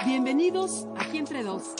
Bienvenidos Aquí Entre Dos.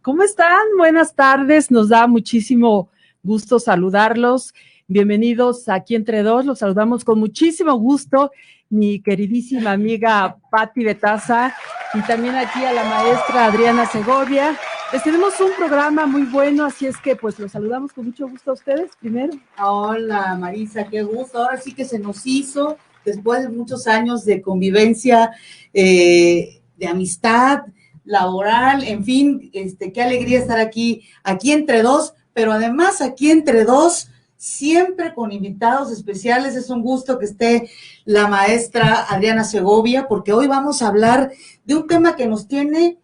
¿Cómo están? Buenas tardes, nos da muchísimo gusto saludarlos. Bienvenidos Aquí Entre Dos, los saludamos con muchísimo gusto, mi queridísima amiga Patti Betaza y también aquí a la maestra Adriana Segovia. Les tenemos un programa muy bueno, así es que pues los saludamos con mucho gusto a ustedes primero. Hola Marisa, qué gusto, ahora sí que se nos hizo, después de muchos años de convivencia, de amistad, laboral, en fin, qué alegría estar aquí entre dos, pero además aquí entre dos, siempre con invitados especiales. Es un gusto que esté la maestra Adriana Segovia, porque hoy vamos a hablar de un tema que nos tiene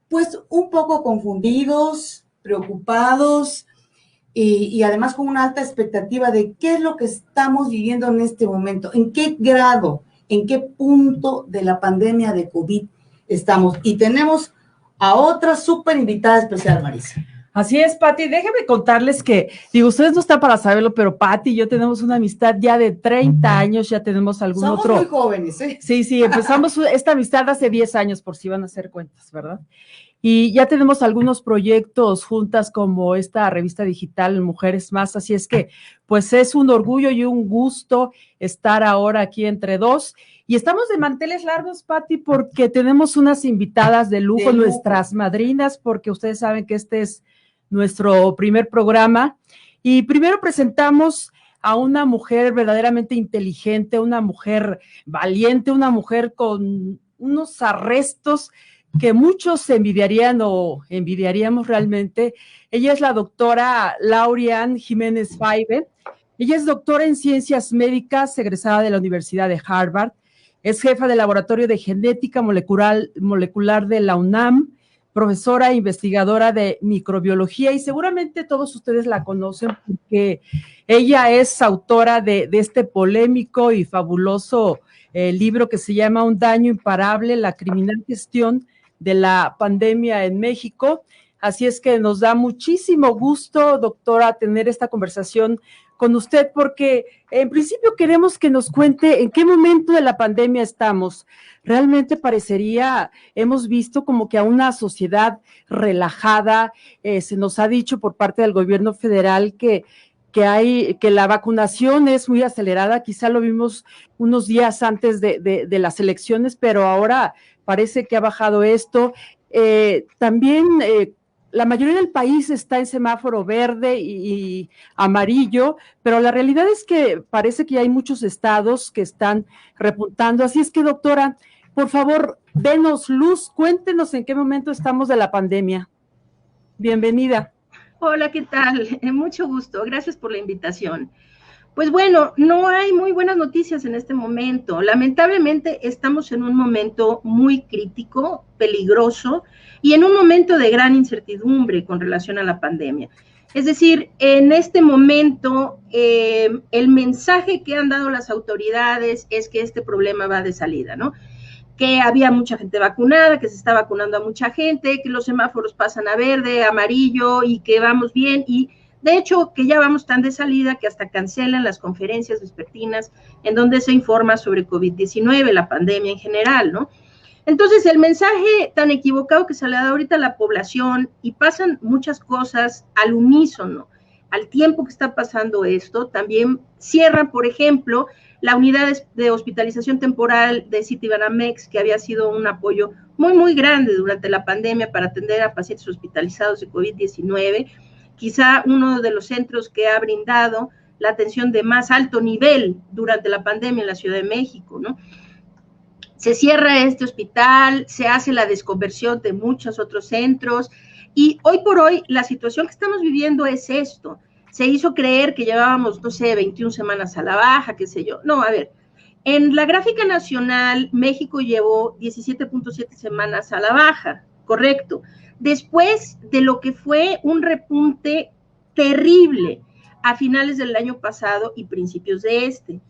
pues un poco confundidos, preocupados y además con una alta expectativa de qué es lo que estamos viviendo en este momento, en qué grado, en qué punto de la pandemia de COVID estamos. Y tenemos a otra súper invitada especial, Marisa. Así es, Patti, déjenme contarles que, ustedes no están para saberlo, pero Patti y yo tenemos una amistad ya de 30 años, ya tenemos algún Somos otro. Somos muy jóvenes, ¿eh? Sí, empezamos esta amistad hace 10 años, por si van a hacer cuentas, ¿verdad? Y ya tenemos algunos proyectos juntas como esta revista digital Mujeres Más, así es que pues es un orgullo y un gusto estar ahora aquí entre dos. Y estamos de manteles largos, Patti, porque tenemos unas invitadas de lujo, nuestras madrinas, porque ustedes saben que este es nuestro primer programa. Y primero presentamos a una mujer verdaderamente inteligente, una mujer valiente, una mujer con unos arrestos que muchos envidiarían o envidiaríamos realmente. Ella es la doctora Lauriane Jiménez Faibe. Ella es doctora en ciencias médicas, egresada de la Universidad de Harvard. Es jefa del Laboratorio de Genética Molecular de la UNAM, profesora e investigadora de microbiología, y seguramente todos ustedes la conocen porque ella es autora de este polémico y fabuloso libro que se llama Un daño imparable, la criminal gestión de la pandemia en México. Así es que nos da muchísimo gusto, doctora, tener esta conversación con usted, porque en principio queremos que nos cuente en qué momento de la pandemia estamos. Realmente parecería, hemos visto como que a una sociedad relajada, se nos ha dicho por parte del gobierno federal que la vacunación es muy acelerada, quizá lo vimos unos días antes de las elecciones, pero ahora parece que ha bajado esto. También la mayoría del país está en semáforo verde y amarillo, pero la realidad es que parece que hay muchos estados que están repuntando. Así es que, doctora, por favor, denos luz, cuéntenos en qué momento estamos de la pandemia. Bienvenida. Hola, ¿qué tal? Mucho gusto, gracias por la invitación. Pues bueno, no hay muy buenas noticias en este momento. Lamentablemente estamos en un momento muy crítico, peligroso y en un momento de gran incertidumbre con relación a la pandemia. Es decir, en este momento el mensaje que han dado las autoridades es que este problema va de salida, ¿no? Que había mucha gente vacunada, que se está vacunando a mucha gente, que los semáforos pasan a verde, amarillo y que vamos bien, y de hecho que ya vamos tan de salida que hasta cancelan las conferencias vespertinas en donde se informa sobre COVID-19, la pandemia en general, ¿no? Entonces el mensaje tan equivocado que se le da ahorita a la población, y pasan muchas cosas al unísono, al tiempo que está pasando esto, también cierran, por ejemplo, la unidad de hospitalización temporal de Citibanamex, que había sido un apoyo muy, muy grande durante la pandemia para atender a pacientes hospitalizados de COVID-19, quizá uno de los centros que ha brindado la atención de más alto nivel durante la pandemia en la Ciudad de México, ¿no? Se cierra este hospital, se hace la desconversión de muchos otros centros, y hoy por hoy la situación que estamos viviendo es esto. Se hizo creer que llevábamos, no sé, 21 semanas a la baja, qué sé yo. No, a ver, en la gráfica nacional, México llevó 17.7 semanas a la baja, correcto. Después de lo que fue un repunte terrible a finales del año pasado y principios de este.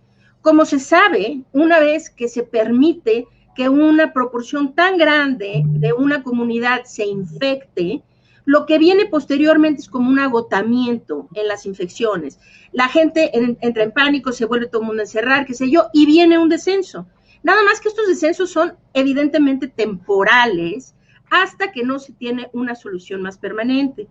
Como se sabe, una vez que se permite que una proporción tan grande de una comunidad se infecte, Lo que viene posteriormente es como un agotamiento en las infecciones. La gente entra en pánico, se vuelve todo el mundo a encerrar, qué sé yo, y viene un descenso. Nada más que estos descensos son evidentemente temporales hasta que no se tiene una solución más permanente.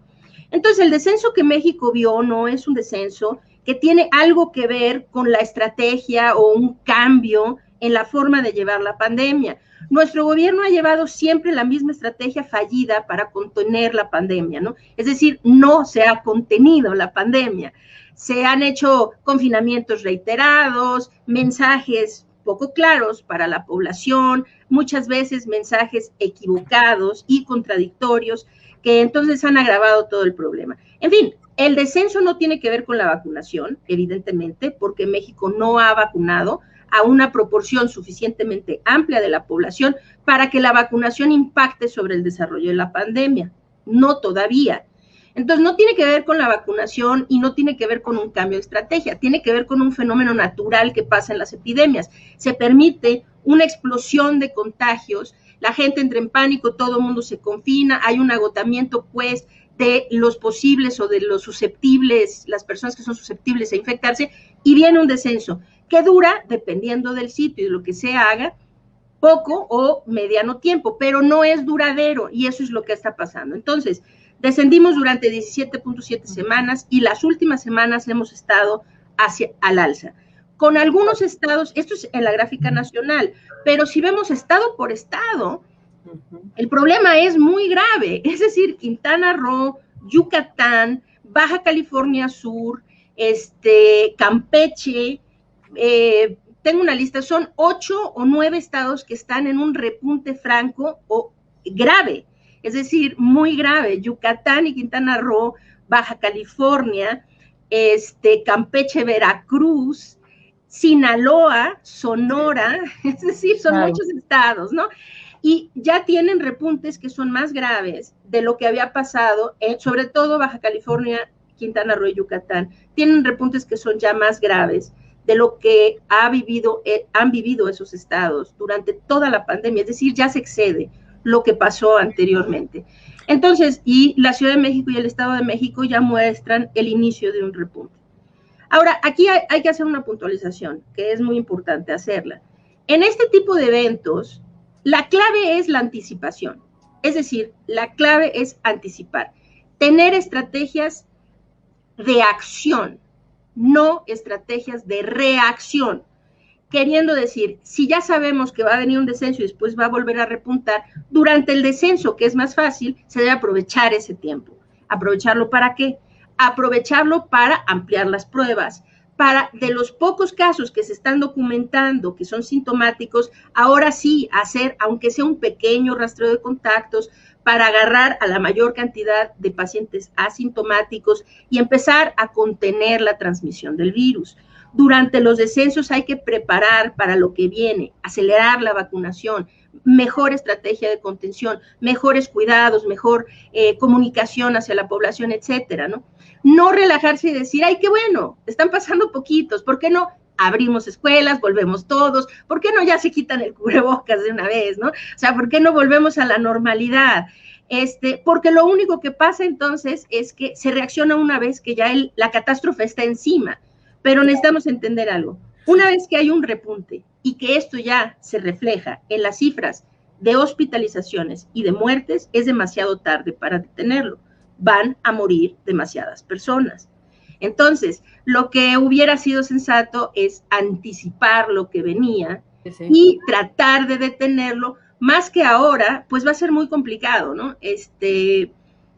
Entonces, el descenso que México vio no es un descenso que tiene algo que ver con la estrategia o un cambio en la forma de llevar la pandemia. Nuestro gobierno ha llevado siempre la misma estrategia fallida para contener la pandemia, ¿no? Es decir, no se ha contenido la pandemia. Se han hecho confinamientos reiterados, mensajes poco claros para la población, muchas veces mensajes equivocados y contradictorios que entonces han agravado todo el problema. En fin, el descenso no tiene que ver con la vacunación, evidentemente, porque México no ha vacunado a una proporción suficientemente amplia de la población para que la vacunación impacte sobre el desarrollo de la pandemia. No todavía. Entonces, no tiene que ver con la vacunación y no tiene que ver con un cambio de estrategia, tiene que ver con un fenómeno natural que pasa en las epidemias. Se permite una explosión de contagios, la gente entra en pánico, todo el mundo se confina, hay un agotamiento, pues, de los posibles o de los susceptibles, las personas que son susceptibles a infectarse, y viene un descenso que dura, dependiendo del sitio y de lo que se haga, poco o mediano tiempo, pero no es duradero, y eso es lo que está pasando. Entonces, descendimos durante 17.7 semanas y las últimas semanas hemos estado al alza. Con algunos estados, esto es en la gráfica nacional, pero si vemos estado por estado, el problema es muy grave. Es decir, Quintana Roo, Yucatán, Baja California Sur, Campeche, tengo una lista, son 8 o 9 estados que están en un repunte franco o grave. Es decir, muy grave. Yucatán y Quintana Roo, Baja California, Campeche, Veracruz, Sinaloa, Sonora, es decir, son muchos estados, ¿no? Y ya tienen repuntes que son más graves de lo que había pasado, sobre todo Baja California, Quintana Roo y Yucatán, tienen repuntes que son ya más graves de lo que han vivido esos estados durante toda la pandemia, es decir, ya se excede lo que pasó anteriormente. Entonces, y la Ciudad de México y el Estado de México ya muestran el inicio de un repunte. Ahora, aquí hay que hacer una puntualización, que es muy importante hacerla. En este tipo de eventos, la clave es la anticipación. Es decir, la clave es anticipar. Tener estrategias de acción, no estrategias de reacción. Queriendo decir, si ya sabemos que va a venir un descenso y después va a volver a repuntar, durante el descenso, que es más fácil, se debe aprovechar ese tiempo. ¿Aprovecharlo para qué? Aprovecharlo para ampliar las pruebas, para de los pocos casos que se están documentando, que son sintomáticos, ahora sí hacer, aunque sea un pequeño rastreo de contactos, para agarrar a la mayor cantidad de pacientes asintomáticos y empezar a contener la transmisión del virus. Durante los descensos hay que preparar para lo que viene, acelerar la vacunación, mejor estrategia de contención, mejores cuidados, mejor comunicación hacia la población, etcétera, ¿no? No relajarse y decir, ay, qué bueno, están pasando poquitos, ¿por qué no abrimos escuelas, volvemos todos? ¿Por qué no ya se quitan el cubrebocas de una vez, no? O sea, ¿por qué no volvemos a la normalidad? Porque lo único que pasa entonces es que se reacciona una vez que ya la catástrofe está encima. Pero necesitamos entender algo. Una vez que hay un repunte y que esto ya se refleja en las cifras de hospitalizaciones y de muertes, es demasiado tarde para detenerlo. Van a morir demasiadas personas. Entonces, lo que hubiera sido sensato es anticipar lo que venía y tratar de detenerlo, más que ahora, pues va a ser muy complicado, ¿no?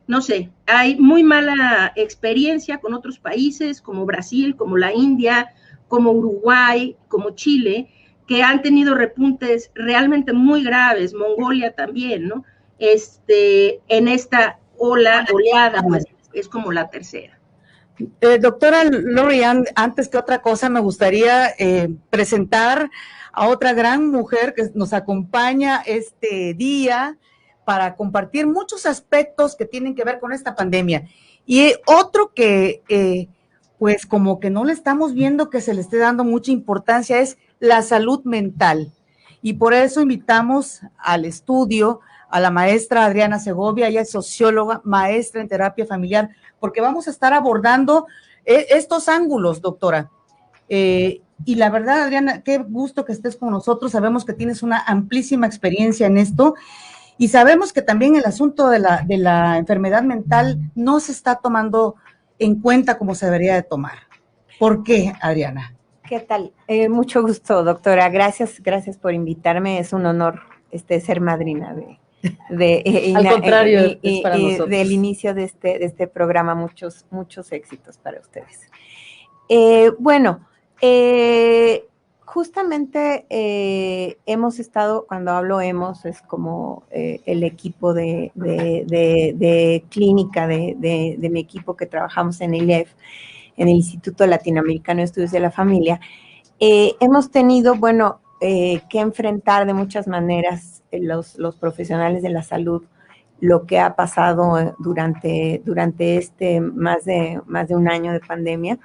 No sé, hay muy mala experiencia con otros países como Brasil, como la India, como Uruguay, como Chile, que han tenido repuntes realmente muy graves, Mongolia también, ¿no? En esta oleada, pues es como la tercera. Doctora Lori, antes que otra cosa, me gustaría presentar a otra gran mujer que nos acompaña este día para compartir muchos aspectos que tienen que ver con esta pandemia. Y otro que, pues como que no le estamos viendo que se le esté dando mucha importancia es la salud mental. Y por eso invitamos al estudio a la maestra Adriana Segovia, ella es socióloga, maestra en terapia familiar, porque vamos a estar abordando estos ángulos, doctora. Y la verdad, Adriana, qué gusto que estés con nosotros, sabemos que tienes una amplísima experiencia en esto, y sabemos que también el asunto de la enfermedad mental no se está tomando en cuenta como se debería de tomar. ¿Por qué, Adriana? ¿Qué tal? Mucho gusto, doctora. Gracias por invitarme. Es un honor ser madrina Al contrario, es para nosotros. Del inicio de este programa. Muchos éxitos para ustedes. Justamente hemos estado, cuando hablo hemos, es como el equipo de clínica de mi equipo que trabajamos en el ILEF, en el Instituto Latinoamericano de Estudios de la Familia. Hemos tenido, que enfrentar de muchas maneras los profesionales de la salud lo que ha pasado durante más de un año de pandemia.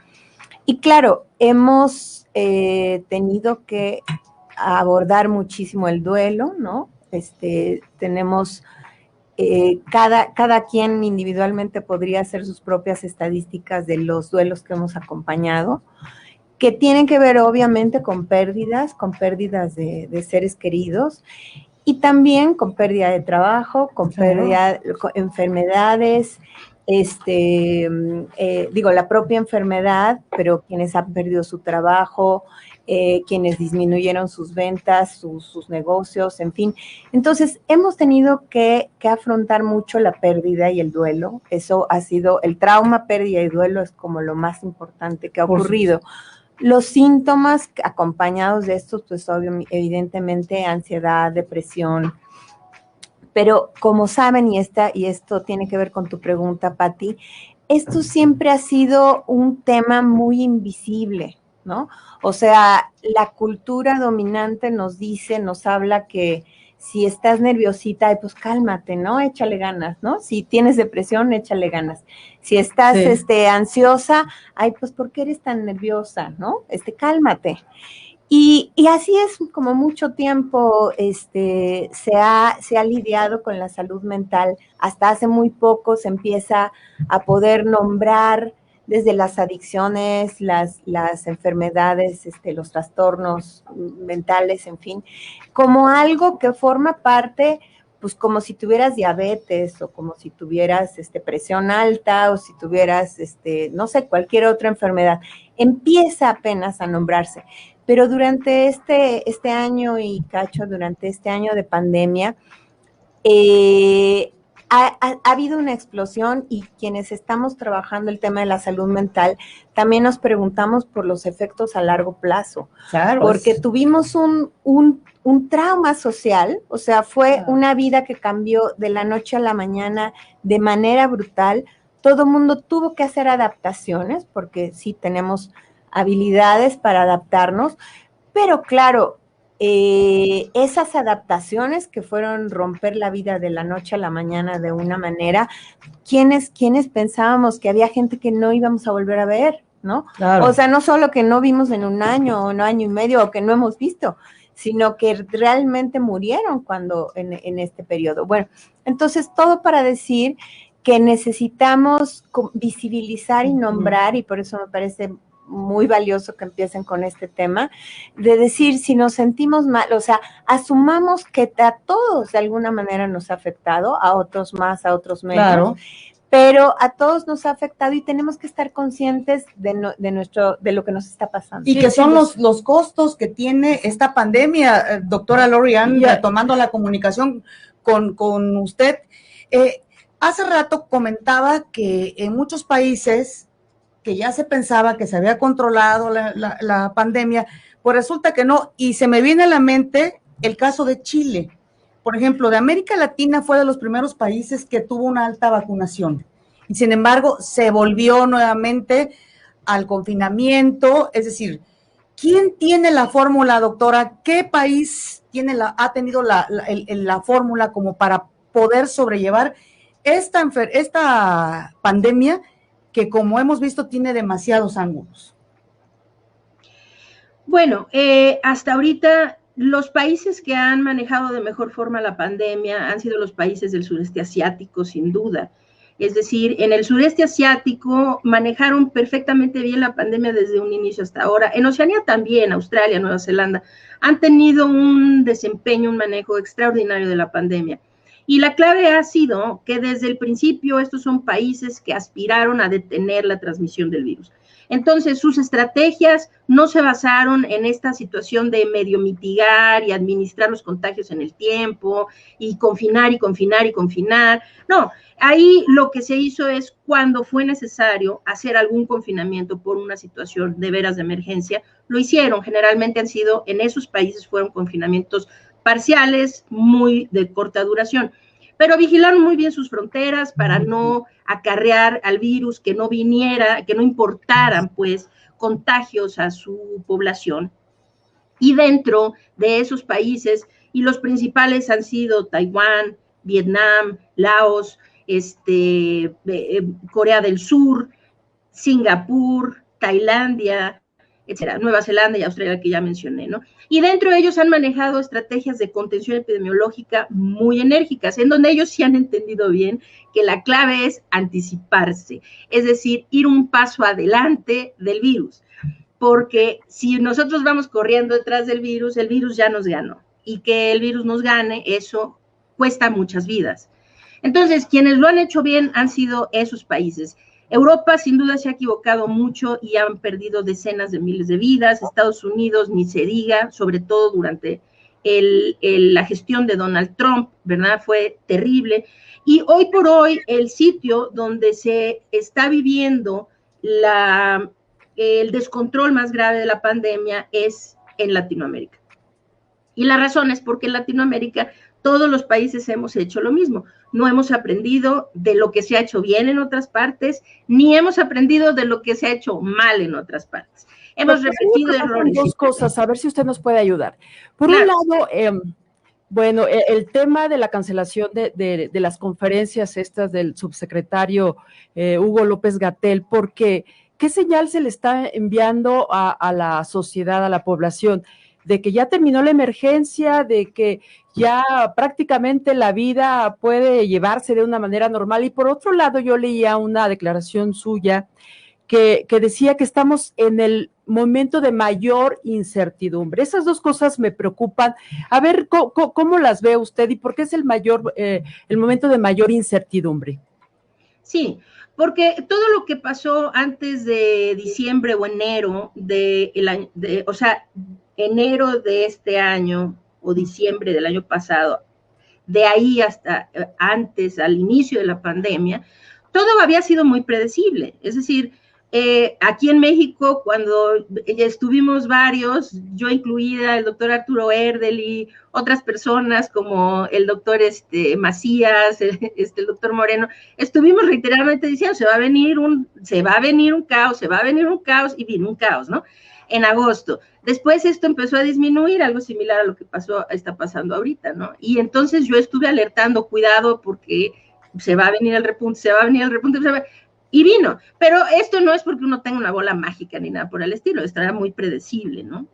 Y claro, hemos tenido que abordar muchísimo el duelo, ¿no? Tenemos, cada quien individualmente podría hacer sus propias estadísticas de los duelos que hemos acompañado, que tienen que ver obviamente con pérdidas de seres queridos, y también con pérdida de trabajo, con pérdida, con enfermedades, la propia enfermedad, pero quienes han perdido su trabajo, quienes disminuyeron sus ventas, sus negocios, en fin. Entonces, hemos tenido que afrontar mucho la pérdida y el duelo. Eso ha sido, el trauma, pérdida y duelo es como lo más importante que ha ocurrido. Los síntomas acompañados de estos, pues evidentemente ansiedad, depresión. Pero como saben, y esto tiene que ver con tu pregunta, Pati, esto siempre ha sido un tema muy invisible, ¿no? O sea, la cultura dominante nos habla que si estás nerviosita, pues cálmate, ¿no? Échale ganas, ¿no? Si tienes depresión, échale ganas. Si estás ansiosa, pues ¿por qué eres tan nerviosa, no? Cálmate. Y así es como mucho tiempo se ha lidiado con la salud mental. Hasta hace muy poco se empieza a poder nombrar desde las adicciones, las enfermedades, los trastornos mentales, en fin, como algo que forma parte, pues como si tuvieras diabetes o como si tuvieras presión alta o si tuvieras, no sé, cualquier otra enfermedad. Empieza apenas a nombrarse. Pero durante este año y cacho, durante este año de pandemia, ha habido una explosión, y quienes estamos trabajando el tema de la salud mental, también nos preguntamos por los efectos a largo plazo. Claro. Porque tuvimos un trauma social, o sea, fue una vida que cambió de la noche a la mañana de manera brutal. Todo el mundo tuvo que hacer adaptaciones, porque sí tenemos habilidades para adaptarnos, pero claro, esas adaptaciones que fueron romper la vida de la noche a la mañana de una manera, ¿quiénes pensábamos que había gente que no íbamos a volver a ver, ¿no? Claro. O sea, no solo que no vimos en un año o un año y medio, o que no hemos visto, sino que realmente murieron en este periodo. Bueno, entonces todo para decir que necesitamos visibilizar y nombrar, y por eso me parece muy valioso que empiecen con este tema, de decir, si nos sentimos mal, o sea, asumamos que a todos de alguna manera nos ha afectado, a otros más, a otros menos, claro, pero a todos nos ha afectado y tenemos que estar conscientes de lo que nos está pasando. Y que son los costos que tiene esta pandemia, doctora Lori Ann, tomando la comunicación con usted. Hace rato comentaba que en muchos países que ya se pensaba que se había controlado la pandemia, pues resulta que no, y se me viene a la mente el caso de Chile. Por ejemplo, de América Latina fue de los primeros países que tuvo una alta vacunación, y sin embargo se volvió nuevamente al confinamiento. Es decir, ¿quién tiene la fórmula, doctora? ¿Qué país ha tenido la fórmula como para poder sobrellevar esta pandemia, que como hemos visto tiene demasiados ángulos? Bueno, hasta ahorita los países que han manejado de mejor forma la pandemia han sido los países del sureste asiático, sin duda. Es decir, en el sureste asiático manejaron perfectamente bien la pandemia desde un inicio hasta ahora. En Oceanía también, Australia, Nueva Zelanda, han tenido un desempeño, un manejo extraordinario de la pandemia. Y la clave ha sido que desde el principio estos son países que aspiraron a detener la transmisión del virus. Entonces, sus estrategias no se basaron en esta situación de medio mitigar y administrar los contagios en el tiempo y confinar y confinar y confinar. No, ahí lo que se hizo es cuando fue necesario hacer algún confinamiento por una situación de veras de emergencia, lo hicieron. Generalmente han sido, en esos países fueron confinamientos parciales, muy de corta duración, pero vigilaron muy bien sus fronteras para no acarrear al virus, que no viniera, que no importaran pues contagios a su población. Y dentro de esos países, y los principales han sido Taiwán, Vietnam, Laos, Corea del Sur, Singapur, Tailandia, etcétera, Nueva Zelanda y Australia, que ya mencioné, ¿no? Y dentro de ellos han manejado estrategias de contención epidemiológica muy enérgicas, en donde ellos sí han entendido bien que la clave es anticiparse, es decir, ir un paso adelante del virus, porque si nosotros vamos corriendo detrás del virus, el virus ya nos ganó, y que el virus nos gane, eso cuesta muchas vidas. Entonces, quienes lo han hecho bien han sido esos países. Europa sin duda se ha equivocado mucho y han perdido decenas de miles de vidas. Estados Unidos ni se diga, sobre todo durante la gestión de Donald Trump, ¿verdad? Fue terrible. Y hoy por hoy el sitio donde se está viviendo el descontrol más grave de la pandemia es en Latinoamérica. Y la razón es porque en Latinoamérica todos los países hemos hecho lo mismo. No hemos aprendido de lo que se ha hecho bien en otras partes, ni hemos aprendido de lo que se ha hecho mal en otras partes. Hemos repetido errores. Dos cosas, a ver si usted nos puede ayudar. Por un lado, bueno, el tema de la cancelación de las conferencias estas del subsecretario Hugo López-Gatell, porque ¿qué señal se le está enviando a la sociedad, a la población? De que ya terminó la emergencia, de que ya prácticamente la vida puede llevarse de una manera normal. Y por otro lado, yo leía una declaración suya que decía que estamos en el momento de mayor incertidumbre. Esas dos cosas me preocupan. A ver, ¿cómo las ve usted y por qué es el momento de mayor incertidumbre? Sí, porque todo lo que pasó antes de diciembre o enero o sea, enero de este año o diciembre del año pasado, de ahí hasta antes, al inicio de la pandemia, todo había sido muy predecible. Es decir, aquí en México, cuando estuvimos varios, yo incluida, el doctor Arturo Erdel y otras personas como el doctor Macías, el doctor Moreno, estuvimos reiteradamente diciendo, se va a venir un caos, y vino un caos, ¿no? En agosto. Después esto empezó a disminuir, algo similar a lo que está pasando ahorita, ¿no? Y entonces yo estuve alertando, cuidado, porque se va a venir el repunte, y vino. Pero esto no es porque uno tenga una bola mágica ni nada por el estilo, esto era muy predecible, ¿no?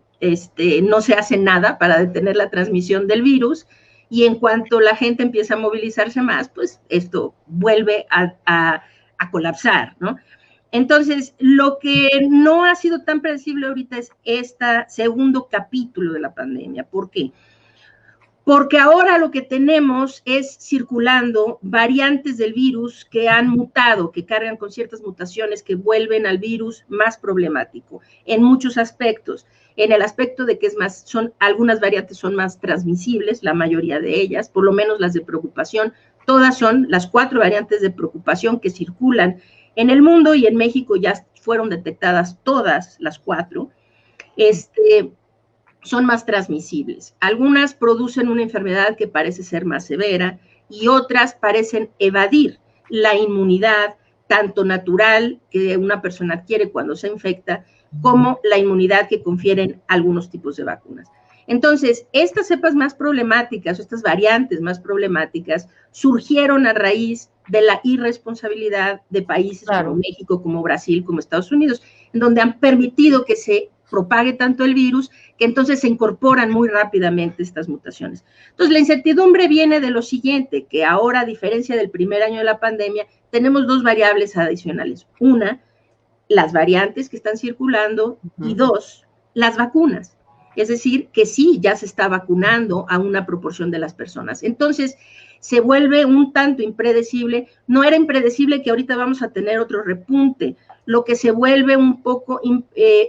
No se hace nada para detener la transmisión del virus, y en cuanto la gente empieza a movilizarse más, pues esto vuelve a colapsar, ¿no? Entonces, lo que no ha sido tan predecible ahorita es este segundo capítulo de la pandemia. ¿Por qué? Porque ahora lo que tenemos es circulando variantes del virus que han mutado, que cargan con ciertas mutaciones que vuelven al virus más problemático en muchos aspectos. En el aspecto de que algunas variantes son más transmisibles, la mayoría de ellas, por lo menos las de preocupación, todas son las 4 variantes de preocupación que circulan en el mundo, y en México ya fueron detectadas todas las 4, son más transmisibles. Algunas producen una enfermedad que parece ser más severa y otras parecen evadir la inmunidad, tanto natural que una persona adquiere cuando se infecta, como la inmunidad que confieren algunos tipos de vacunas. Entonces, estas cepas más problemáticas, estas variantes más problemáticas, surgieron a raíz de la irresponsabilidad de países como México, como Brasil, como Estados Unidos, en donde han permitido que se propague tanto el virus, que entonces se incorporan muy rápidamente estas mutaciones. Entonces, la incertidumbre viene de lo siguiente, que ahora, a diferencia del primer año de la pandemia, tenemos dos variables adicionales. Una, las variantes que están circulando, y dos, las vacunas. Es decir, que sí, ya se está vacunando a una proporción de las personas. Entonces, se vuelve un tanto impredecible. No era impredecible que ahorita vamos a tener otro repunte. Lo que se vuelve un poco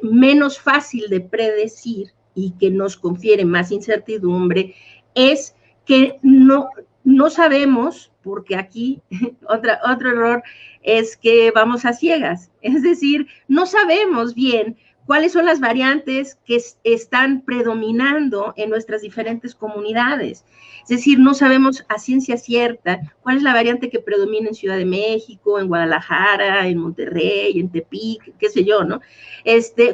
menos fácil de predecir y que nos confiere más incertidumbre es que no sabemos, porque aquí otro error es que vamos a ciegas. Es decir, no sabemos bien cuáles son las variantes que están predominando en nuestras diferentes comunidades. Es decir, no sabemos a ciencia cierta cuál es la variante que predomina en Ciudad de México, en Guadalajara, en Monterrey, en Tepic, qué sé yo, ¿no?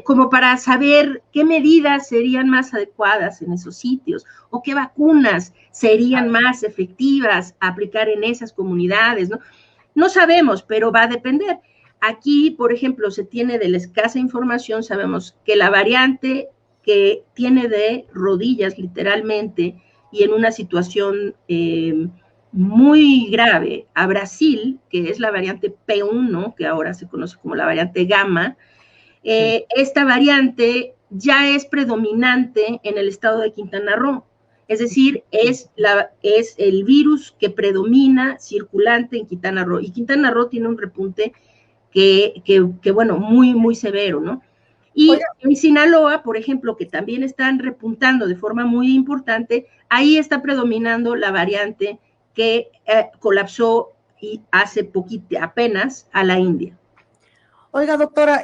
Como para saber qué medidas serían más adecuadas en esos sitios o qué vacunas serían más efectivas a aplicar en esas comunidades, ¿no? No sabemos, pero va a depender. Aquí, por ejemplo, se tiene de la escasa información, sabemos que la variante que tiene de rodillas, literalmente, y en una situación muy grave a Brasil, que es la variante P1, que ahora se conoce como la variante Gamma, esta variante ya es predominante en el estado de Quintana Roo. Es decir, es el virus que predomina circulante en Quintana Roo. Y Quintana Roo tiene un repunte que bueno, muy, muy severo, ¿no? Y en Sinaloa, por ejemplo, que también están repuntando de forma muy importante, ahí está predominando la variante que colapsó y hace poquito, apenas, a la India. Oiga, doctora,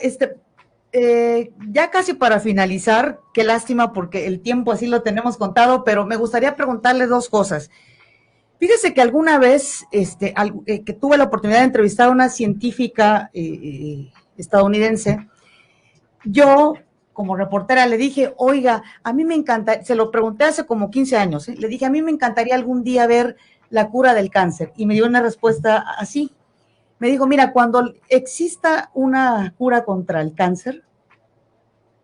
ya casi para finalizar, qué lástima porque el tiempo así lo tenemos contado, pero me gustaría preguntarle dos cosas. Fíjese que alguna vez que tuve la oportunidad de entrevistar a una científica estadounidense, yo como reportera le dije, oiga, a mí me encanta, se lo pregunté hace como 15 años, le dije, a mí me encantaría algún día ver la cura del cáncer, y me dio una respuesta así. Me dijo, mira, cuando exista una cura contra el cáncer,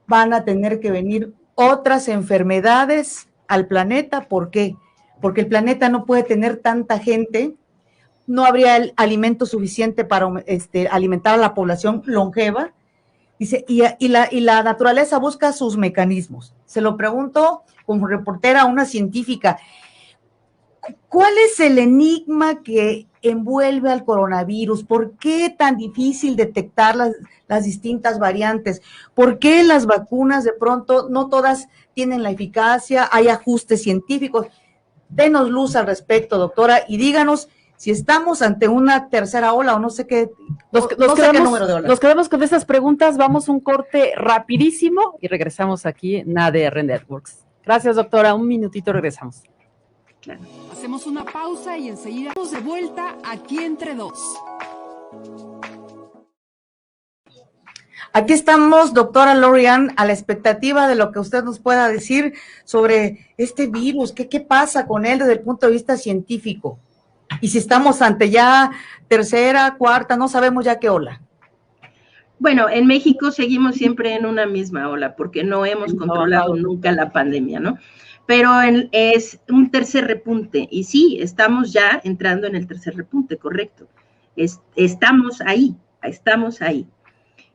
van a tener que venir otras enfermedades al planeta. ¿Por qué? Porque el planeta no puede tener tanta gente, no habría el alimento suficiente para alimentar a la población longeva. Dice, y la naturaleza busca sus mecanismos. Se lo pregunto como reportera a una científica, ¿cuál es el enigma que envuelve al coronavirus? ¿Por qué tan difícil detectar las distintas variantes? ¿Por qué las vacunas de pronto no todas tienen la eficacia? Hay ajustes científicos. Denos luz al respecto, doctora, y díganos si estamos ante una tercera ola o no sé qué, qué número de ola. Nos quedamos con estas preguntas, vamos un corte rapidísimo y regresamos aquí en ADR Networks. Gracias, doctora, un minutito regresamos. Claro. Hacemos una pausa y enseguida estamos de vuelta aquí entre dos. Aquí estamos, doctora Lori-Ann, a la expectativa de lo que usted nos pueda decir sobre este virus, qué pasa con él desde el punto de vista científico. Y si estamos ante ya tercera, cuarta, no sabemos ya qué ola. Bueno, en México seguimos siempre en una misma ola, porque no hemos controlado nunca la pandemia, ¿no? Pero es un tercer repunte, y sí, estamos ya entrando en el tercer repunte, correcto. Estamos ahí.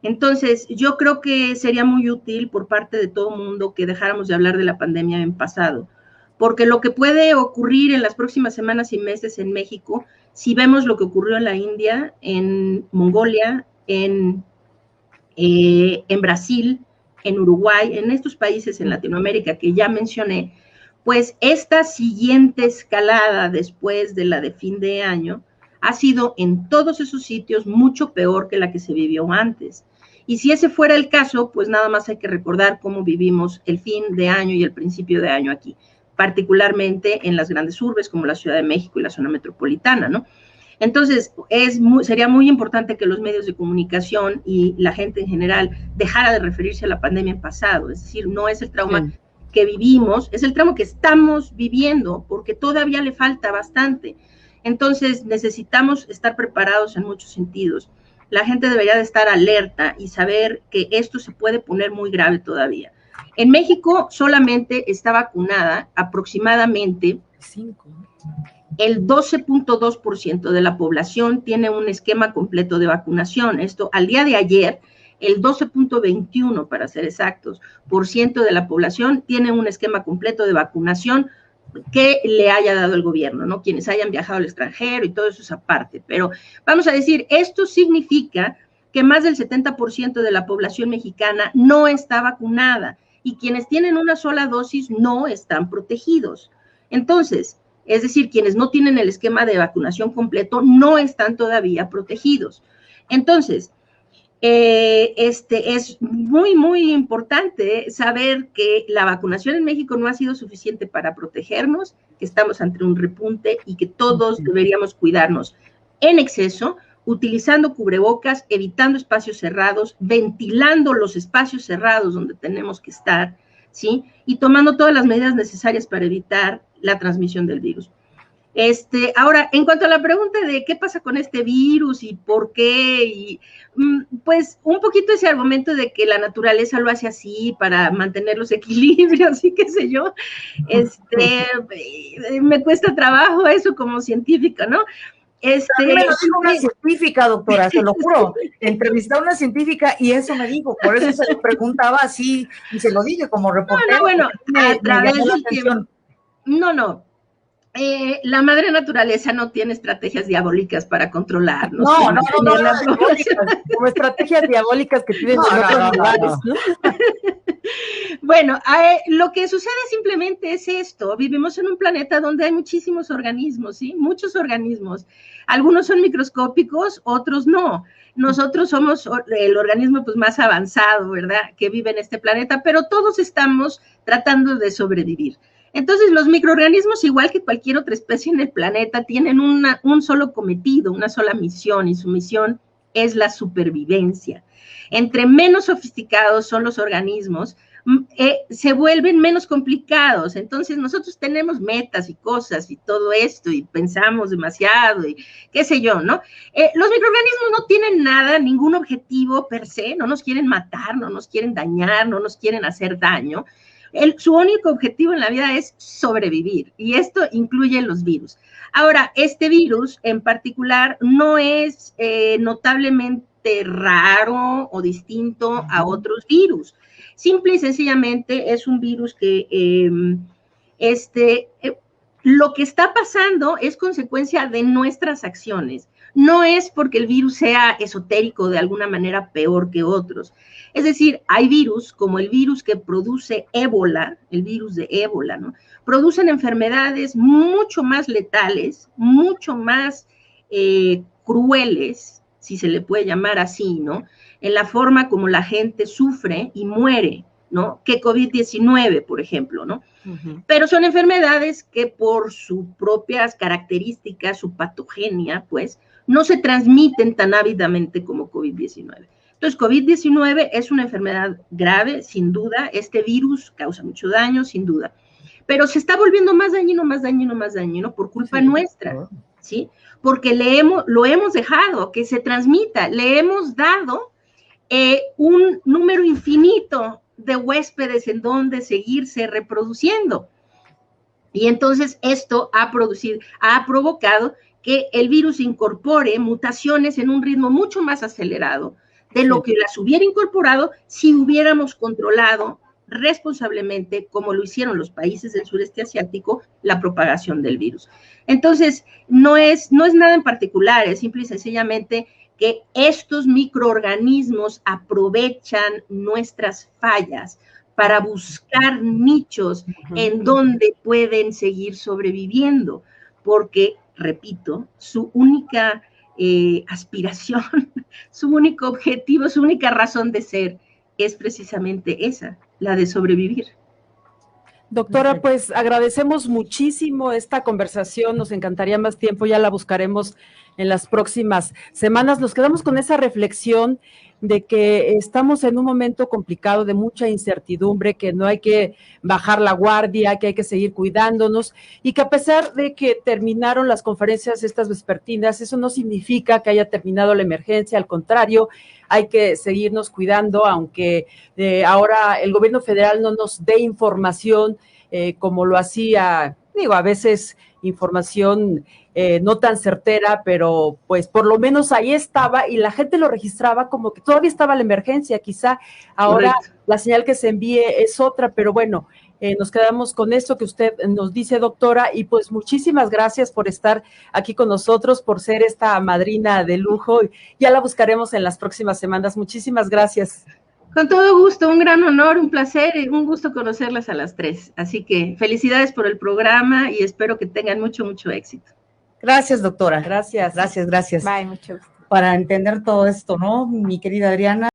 Entonces, yo creo que sería muy útil por parte de todo el mundo que dejáramos de hablar de la pandemia en pasado, porque lo que puede ocurrir en las próximas semanas y meses en México, si vemos lo que ocurrió en la India, en Mongolia, en Brasil, en Uruguay, en estos países en Latinoamérica que ya mencioné, pues esta siguiente escalada después de la de fin de año ha sido en todos esos sitios mucho peor que la que se vivió antes. Y si ese fuera el caso, pues nada más hay que recordar cómo vivimos el fin de año y el principio de año aquí, particularmente en las grandes urbes como la Ciudad de México y la zona metropolitana, ¿no? Entonces, sería muy importante que los medios de comunicación y la gente en general dejara de referirse a la pandemia en pasado, es decir, no es el trauma que vivimos, es el trauma que estamos viviendo, porque todavía le falta bastante. Entonces, necesitamos estar preparados en muchos sentidos. la gente debería de estar alerta y saber que esto se puede poner muy grave todavía. En México solamente está vacunada aproximadamente el 12.2% de la población tiene un esquema completo de vacunación. Esto al día de ayer, el 12.21 para ser exactos, por ciento de la población tiene un esquema completo de vacunación que le haya dado el gobierno, ¿no? Quienes hayan viajado al extranjero y todo eso es aparte. Pero vamos a decir, esto significa que más del 70% de la población mexicana no está vacunada y quienes tienen una sola dosis no están protegidos. Entonces, es decir, quienes no tienen el esquema de vacunación completo no están todavía protegidos. Entonces, es muy, muy importante saber que la vacunación en México no ha sido suficiente para protegernos, que estamos ante un repunte y que todos deberíamos cuidarnos en exceso, utilizando cubrebocas, evitando espacios cerrados, ventilando los espacios cerrados donde tenemos que estar, ¿sí? Y tomando todas las medidas necesarias para evitar la transmisión del virus. Ahora, en cuanto a la pregunta de qué pasa con este virus y por qué, y, pues un poquito ese argumento de que la naturaleza lo hace así para mantener los equilibrios y qué sé yo, me cuesta trabajo eso como científica, ¿no? Me lo dijo una científica, doctora, se lo juro. Entrevisté a una científica y eso me dijo, por eso se lo preguntaba así y se lo dije como reportero. No, bueno, a través del tiempo. No. La madre naturaleza no tiene estrategias diabólicas para controlarnos. No, como estrategias diabólicas que tienen en otros lugares, ¿no? Bueno, lo que sucede simplemente es esto. Vivimos en un planeta donde hay muchísimos organismos, ¿sí? Muchos organismos. Algunos son microscópicos, otros no. Nosotros somos el organismo pues, más avanzado, ¿verdad?, que vive en este planeta, pero todos estamos tratando de sobrevivir. Entonces, los microorganismos, igual que cualquier otra especie en el planeta, tienen un solo cometido, una sola misión, y su misión es la supervivencia. Entre menos sofisticados son los organismos, se vuelven menos complicados. Entonces, nosotros tenemos metas y cosas y todo esto, y pensamos demasiado, y qué sé yo, ¿no? Los microorganismos no tienen nada, ningún objetivo per se, no nos quieren matar, no nos quieren dañar, no nos quieren hacer daño. Su único objetivo en la vida es sobrevivir, y esto incluye los virus. Ahora, este virus en particular no es notablemente raro o distinto a otros virus. Simple y sencillamente es un virus que lo que está pasando es consecuencia de nuestras acciones. No es porque el virus sea esotérico de alguna manera peor que otros. Es decir, hay virus, como el virus que produce ébola, el virus de ébola, ¿no? Producen enfermedades mucho más letales, mucho más crueles, si se le puede llamar así, ¿no? En la forma como la gente sufre y muere, ¿no? Que COVID-19, por ejemplo, ¿no? Pero son enfermedades que por sus propias características, su patogenia, pues, no se transmiten tan ávidamente como COVID-19. Entonces, COVID-19 es una enfermedad grave, sin duda. Este virus causa mucho daño, sin duda. Pero se está volviendo más dañino por culpa nuestra, ¿sí? Porque lo hemos dejado que se transmita. Le hemos dado un número infinito de huéspedes en donde seguirse reproduciendo. Y entonces esto ha provocado que el virus incorpore mutaciones en un ritmo mucho más acelerado de lo que las hubiera incorporado si hubiéramos controlado responsablemente, como lo hicieron los países del sureste asiático, la propagación del virus. Entonces, no es nada en particular, es simple y sencillamente que estos microorganismos aprovechan nuestras fallas para buscar nichos en donde pueden seguir sobreviviendo, porque, repito, su única aspiración, su único objetivo, su única razón de ser es precisamente esa, la de sobrevivir. Doctora, pues agradecemos muchísimo esta conversación, nos encantaría más tiempo, ya la buscaremos en las próximas semanas. Nos quedamos con esa reflexión. de que estamos en un momento complicado de mucha incertidumbre, que no hay que bajar la guardia, que hay que seguir cuidándonos y que a pesar de que terminaron las conferencias estas vespertinas, eso no significa que haya terminado la emergencia, al contrario, hay que seguirnos cuidando, aunque ahora el gobierno federal no nos dé información como lo hacía, digo, a veces información no tan certera, pero pues por lo menos ahí estaba y la gente lo registraba como que todavía estaba la emergencia, quizá ahora Correcto. la señal que se envíe es otra, pero bueno, nos quedamos con esto que usted nos dice, doctora, y pues muchísimas gracias por estar aquí con nosotros, por ser esta madrina de lujo, ya la buscaremos en las próximas semanas, muchísimas gracias. Con todo gusto, un gran honor, un placer y un gusto conocerlas a las tres. Así que felicidades por el programa y espero que tengan mucho, mucho éxito. Gracias, doctora. Gracias. Gracias. Bye, mucho gusto. Para entender todo esto, ¿no? Mi querida Adriana.